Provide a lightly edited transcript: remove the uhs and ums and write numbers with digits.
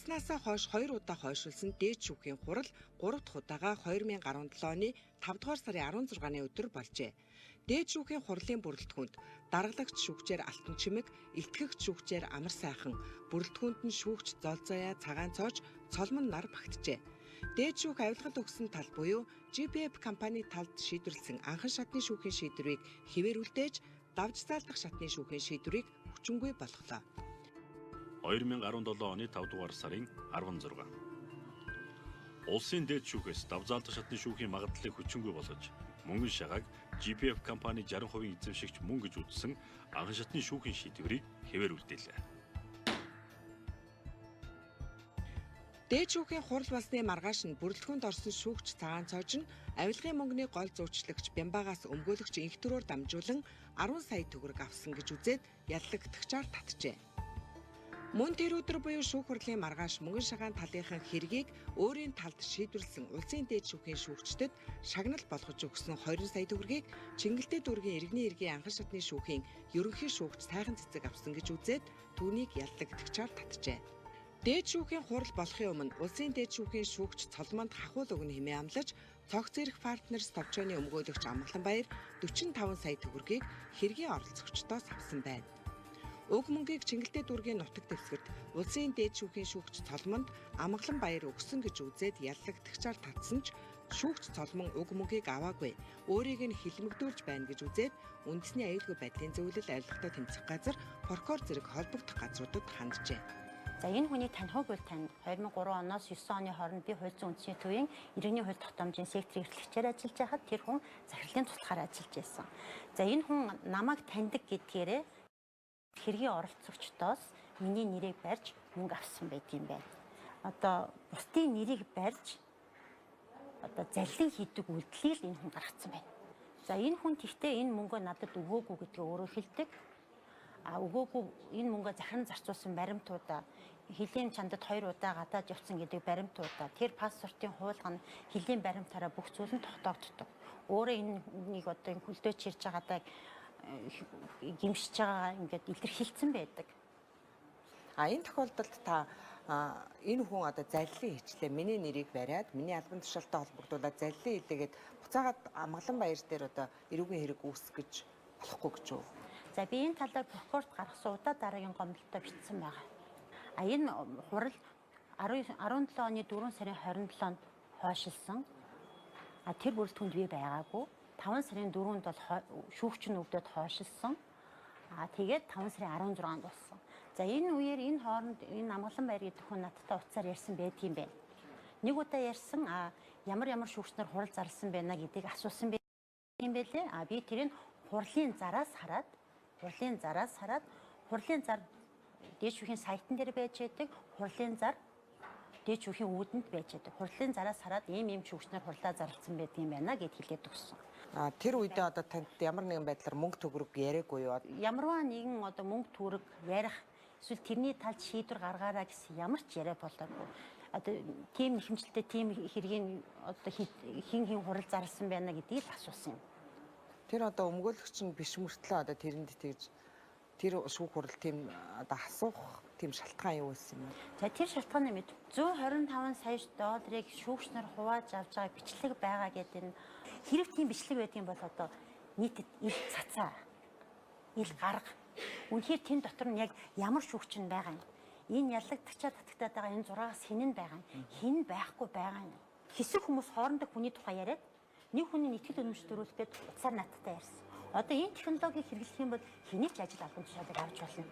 Болсноосоо хойш 2 удаа хойшилсан дээд шүүхийн хурал 3 дахь удаага 2017 оны 5 дугаар сарын 16-ны өдөр болжээ. Дээд шүүхийн хурлын бүрэлдэхүүнд даргалагч шүүгчээр Алтан Чимэг, илтгэгч шүүгчээр Амар сайхан, бүрэлдэхүүнд нь шүүгч Золзоя Цагаан цоож Цолмон нар багтжээ. Дээд шүүх авилгад өгсөн тал буюу GPF компани талд шийдвэрлсэн анхан шатны шүүхийн шийдвэрийг хэвээрүүлдээж давж заалдах шатны шүүхийн шийдвэрийг хүчингүй болголоо. 2017 оны 5 дугаар сарын 16. Улсын дээд шүүхээс давзаалдах шатны шүүхийн магадлалыг хүчингүй болгож, мөнгөн шагааг GPF компани 60% эзэмшигч мөн гэж үзсэн анхан шатны шүүхийн шийдвэрийг хэвээрүүлдэйлээ. Дээд шүүхийн хурал болсны маргааш нь бүрэлдэхүүнд орсон шүүгч Цагаан цоож нь авилгын мөнгөний гол зуучлагч Бямбагаас өмгөөлөгч инх төрөөр дамжуулан 10 сая төгрөг авсан гэж үзээд яллагдагчаар татжээ. Мөн тэр өдөр буюу шүүх хурлын маргааш мөнгөн шагаан талынхан хэргийг өөрийн талд шийдвэрлсэн улсын дээд шүүхийн шүүгчдэд шагнал болгож өгсөн 20 сая төгрөгийг Чингэлтэй дүүргийн иргэний эргийн анхан шатны шүүхийн ерөнхий шүүгч Сайхан цэцэг авсан гэж үзээд түүнийг яллагдагчаар татжээ. Дээд шүүхийн хурал болохын өмнө улсын дээд шүүхийн шүүгч Цолмонд хахуул өгнө хэмээн амлаж цогц эрх партнерс товчооны өмгөөлөгч Амгаланбаяр 45 сая төгрөгийг хэргийн оролцогчдоос авсан байна. Уг мөнгийг Чингэлтэй дүүргийн нутаг дэвсгэрт улсын дээд шүүхийн шүүгч Цолмонд Амгаланбаяр өгсөн гэж үзээд яллагдагчаар татсан ч шүүгч Цолмон уг мөнгийг аваагүй, өөрийг нь хилмигдүүлж байна гэж үзээд үндэсний аюулгүй байдлын зөвлөл авилгатай тэмцэх газар прокурор зэрэг холбогдох газруудад ханджээ. За энэ хүний таних бол тань 2003 оноос 9 оны хооронд би хууль зүйн үндэсний төвийн иргэний хууль тогтоомжийн секторын эрхлэгчээр ажиллаж байхад тэр хүн захирлын туслахаар ажиллаж байсан. За энэ хүн намайг таньдаг гэдгээрээ хэргийн оролцогчдоос миний нэрийг барьж мөнгө авсан байдığım байна. Одоо бусдын нэрийг барьж одоо заллин хийдэг үйлдэлийг энэ хүн гаргацсан байна. За энэ хүн тэгтээ энэ мөнгөө надад өгөөгүй гэдгээ өөрөө хэлдэг. Өгөөгүй энэ мөнгөө захиран зарцуулсан баримтуудаа хилийн чандад 2 удаа гадаад явсан гэдэг баримтуудаа тэр паспортын хуулга нь хилийн баримтаараа бүх зүйл нь тогтоогддог. Өөрөө энийг одоо энэ хөлдөөч ирж байгаадаа гимшиж байгаа ингээд илэрхийлсэн байдаг. Энэ тохиолдолд та энэ хүн одоо заллин хийчлээ, миний нэрийг бариад, миний албан тушаалтай холбогдуулаад заллин хийлээгээд буцаагаад Амгаланбаяр дээр одоо эрүүгийн хэрэг үүсгэх гэж болохгүй гэж үү? За би энэ талаар прокурорт гаргасан удаа дараагийн гомдолтой бичсэн байгаа. Энэ хурал 17 оны 4 сарын 27-нд хойшилсан. Тэр бүрэлдэхүүнд би байгаагүй. 5 сарын 4-нд бол шүүгч нь өвдөд хойшилсан. Тэгээд 5 сарын 16-нд болсон. За энэ үеэр энэ хооронд энэ Амгаланбаяр гэдэг хүн надтай уцаар ярьсан байдгийн байна. Нэг удаа ярьсан ямар шүүгчнэр хурал зарласан байна гэдгийг асуусан юм байлээ. Би тэрийг хурлын зараас хараад хурлын зар дээд шүүхийн сайтн дээр байж байдаг, хурлын зар дээд шүүхийн үүдэнд байж байдаг. Хурлын зараас хараад ийм шүүгчнэр хурлаа зарласан байдгийн байна гэд хэлээд өгсөн. Тэр үедээ одоо танд ямар нэгэн байдлаар мөнгө төгрөг яриаггүй юу? Ямарваа нэгэн одоо мөнгө төгрөг ярих эсвэл тэрний талд шийдвэр гаргаараа гэсэн ямар ч яриа болоогүй. Одоо тийм нэхэмжлэлтэй тийм хэргийн одоо хин хурал зарласан байна гэдгийг асуусан юм. Тэр одоо өмгөөлөгч нь биш мөртлөө одоо тэрэнд тэгж тэр шүүх хурал тийм одоо асуух тийм шалтгаан юу байсан юм бэ? За тэр шалтгааны мэд 125 сая долларыг шүүгчнэр хувааж авч байгаа бичлэг байгаа гэдэг нь хэрэг тийм бичлэг байдгийн бол одоо нийтэд ил цацаа, ил гарга. Үнэхээр тэн дотор нь яг ямар шүүгч нь байгаа юм. Энэ яллагдагчаа татагтаад байгаа энэ 6-аас хэн нь байгаа юм. Хэн байхгүй байгаа юм. Хэсэг хүмүүс хоорондоо хүний тухай яриад нэг хүний нийтгэл өнөмж төрүүлэхэд уцаар надтай ярьсан. Одоо энэ технологиг хэрэглэх юм бол хэний ч ажил албан тушаалыг авч болно.